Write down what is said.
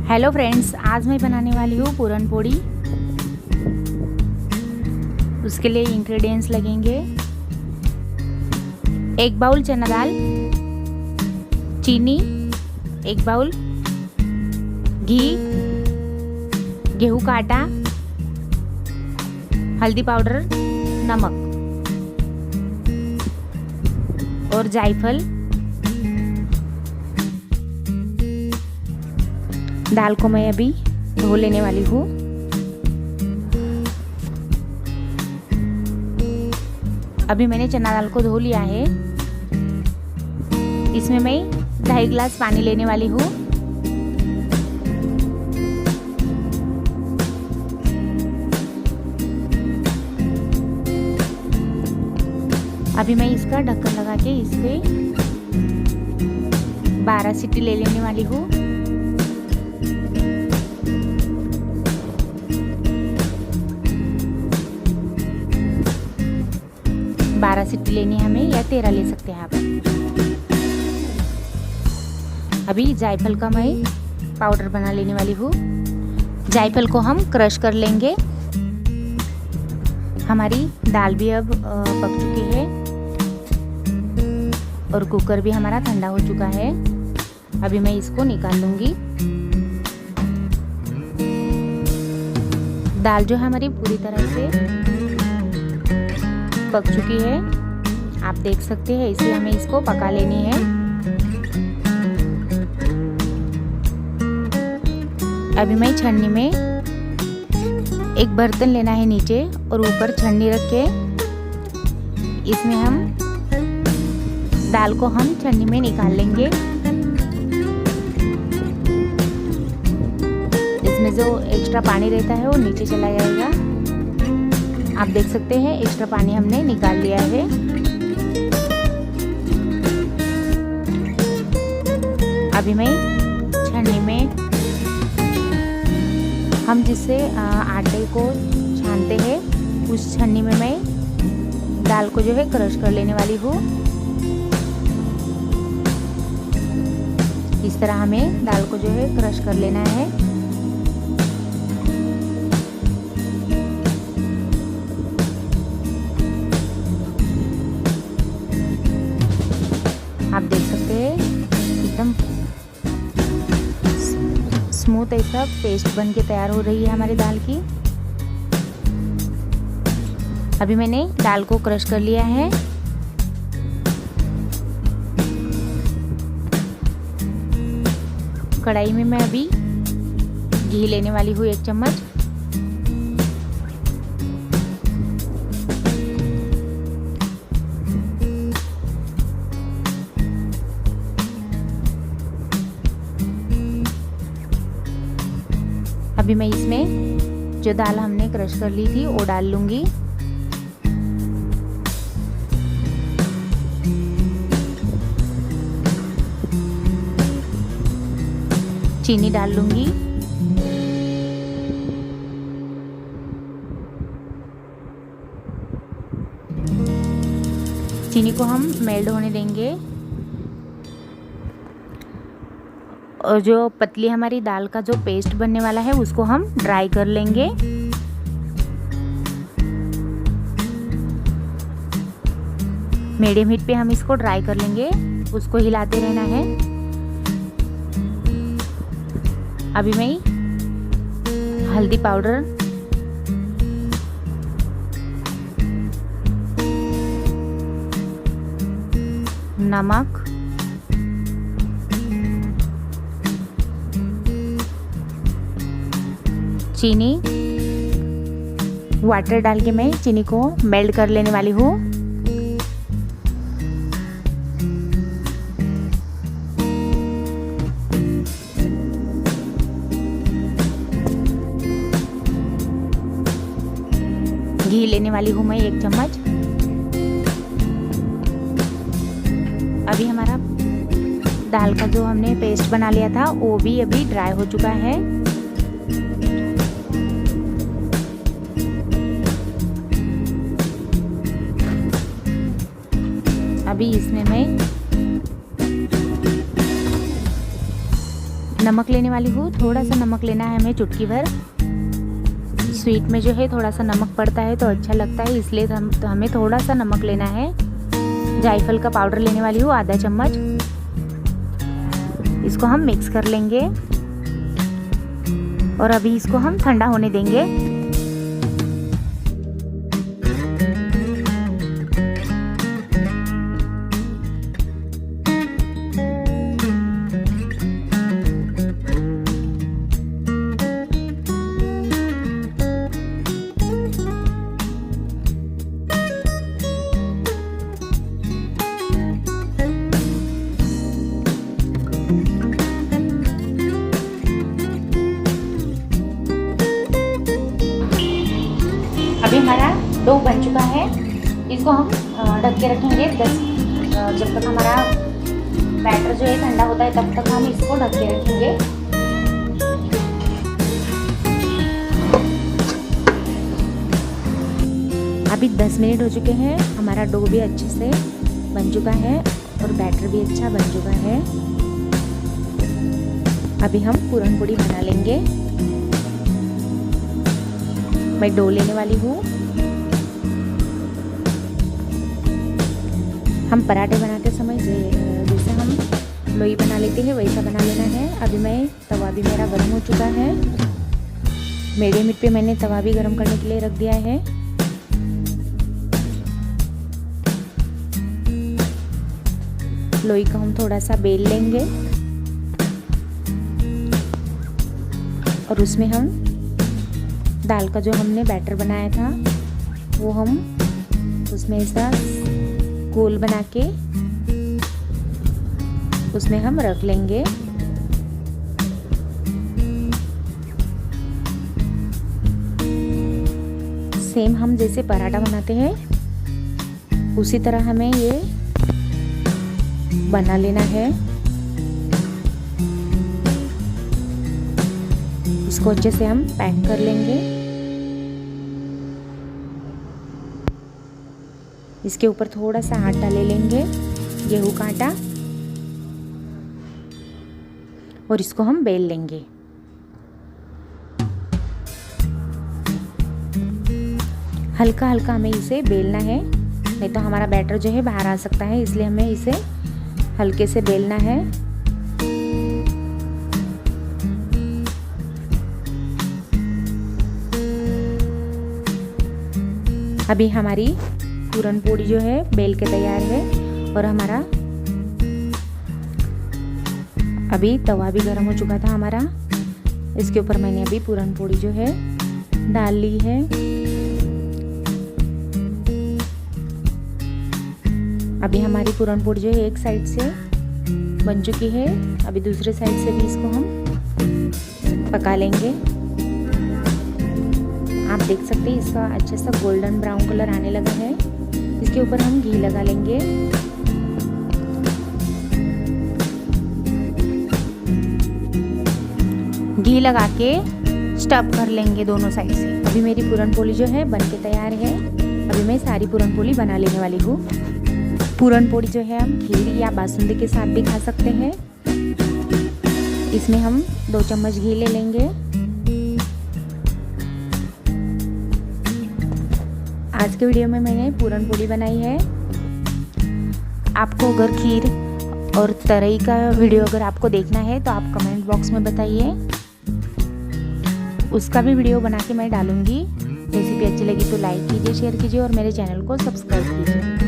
Hello friends, आज मैं बनाने वाली हूँ पूरन पोड़ी। उसके लिए इंग्रेडिएंट्स लगेंगे 1 बाउल चना दाल, चीनी 1 बाउल, घी, गेहूं का आटा, हल्दी पाउडर, नमक और जायफल। दाल को मैं अभी धो लेने वाली हूँ। अभी मैंने चना दाल को धो लिया है। इसमें मैं 2.5 गिलास पानी लेने वाली हूँ। अभी मैं इसका ढक्कन लगा के इस पे 12 सीटी ले लेने वाली हूँ। बारह सीटी लेनी है हमें, या 13 ले सकते हैं आप। अभी जायफल का मैं पाउडर बना लेने वाली हूँ। जायफल को हम क्रश कर लेंगे। हमारी दाल भी अब पक चुकी है और कुकर भी हमारा ठंडा हो चुका है। अभी मैं इसको निकाल लूँगी। दाल जो है हमारी पूरी तरह से पक चुकी है, आप देख सकते हैं। इसे हमें इसको पका लेनी है। अभी मैं छन्नी में एक बर्तन लेना है नीचे, और ऊपर छन्नी रख के इसमें हम दाल को हम छन्नी में निकाल लेंगे। इसमें जो एक्स्ट्रा पानी रहता है वो नीचे चला जाएगा। आप देख सकते हैं एक्स्ट्रा पानी हमने निकाल लिया है। अभी मैं छन्नी में हम जिससे आटे को छानते हैं उस छन्नी में मैं दाल को जो है क्रश कर लेने वाली हूँ। इस तरह हमें दाल को जो है क्रश कर लेना है। आप देख सकते हैं एकदम स्मूथ ऐसा पेस्ट बन के तैयार हो रही है हमारी दाल की। अभी मैंने दाल को क्रश कर लिया है। कढ़ाई में मैं अभी घी लेने वाली हूँ 1 चम्मच। अभी मैं इसमें जो दाल हमने क्रश कर ली थी वो डाल लूँगी। चीनी डाल लूँगी। चीनी को हम मेल्ट होने देंगे, और जो पतली हमारी दाल का जो पेस्ट बनने वाला है उसको हम ड्राई कर लेंगे। मीडियम हीट पे हम इसको ड्राई कर लेंगे, उसको हिलाते रहना है। अभी मैं हल्दी पाउडर, नमक, चीनी, वाटर डाल के मैं चीनी को मेल्ट कर लेने वाली हूँ। घी लेने वाली हूँ मैं 1 चम्मच। अभी हमारा दाल का जो हमने पेस्ट बना लिया था वो भी अभी ड्राई हो चुका है। अभी इसमें मैं नमक लेने वाली हूँ। थोड़ा सा नमक लेना है हमें, चुटकी भर। स्वीट में जो है थोड़ा सा नमक पड़ता है तो अच्छा लगता है, इसलिए हमें थोड़ा सा नमक लेना है। जायफल का पाउडर लेने वाली हूँ आधा चम्मच। इसको हम मिक्स कर लेंगे और अभी इसको हम ठंडा होने देंगे। अभी हमारा डो बन चुका है। इसको हम ढक के रखेंगे 10 जब तक हमारा बैटर जो है ठंडा होता है तब तक हम इसको ढक के रखेंगे। अभी 10 मिनट हो चुके हैं। हमारा डो भी अच्छे से बन चुका है और बैटर भी अच्छा बन चुका है। अभी हम पूरन पोली बना लेंगे। मैं डो लेने वाली हूँ। हम पराठे बनाते समय जैसे हम लोई बना लेते हैं वैसा बना लेना है। अभी तवा भी मेरा गर्म हो चुका है। मीडियम हीट पे मैंने तवा भी गर्म करने के लिए रख दिया है। लोई को हम थोड़ा सा बेल लेंगे और उसमें हम दाल का जो हमने बैटर बनाया था वो हम उसमें ऐसा गोल बना के उसमें हम रख लेंगे। सेम हम जैसे पराठा बनाते हैं उसी तरह हमें ये बना लेना है। इसको अच्छे से हम पैक कर लेंगे। इसके ऊपर थोड़ा सा आटा ले लेंगे, गेहूं का आटा, और इसको हम बेल लेंगे। हल्का हल्का हमें इसे बेलना है, नहीं तो हमारा बैटर जो है बाहर आ सकता है, इसलिए हमें इसे हल्के से बेलना है। अभी हमारी पूरन पोली जो है बेल के तैयार है और हमारा अभी तवा भी गर्म हो चुका था हमारा। इसके ऊपर मैंने अभी पूरन पोली जो है डाल ली है। अभी हमारी पूरन पोली जो है एक साइड से बन चुकी है। अभी दूसरे साइड से भी इसको हम पका लेंगे। आप देख सकते हैं इसका अच्छा सा गोल्डन ब्राउन कलर आने लगा है। इसके ऊपर हम घी लगा लेंगे। घी लगा के स्टफ कर लेंगे दोनों साइड से। अभी मेरी पूरन पोली जो है बन के तैयार है। अभी मैं सारी पूरन पोली बना लेने वाली हूँ। पूरन पोली जो है हम खीर या बासुंदी के साथ भी खा सकते हैं। इसमें हम 2 चम्मच घी ले लेंगे। आज के वीडियो में मैंने पूरन पोली बनाई है। आपको अगर खीर और तरई का वीडियो अगर आपको देखना है तो आप कमेंट बॉक्स में बताइए, उसका भी वीडियो बना के मैं डालूंगी। रेसिपी अच्छी लगी तो लाइक कीजिए, शेयर कीजिए और मेरे चैनल को सब्सक्राइब कीजिए।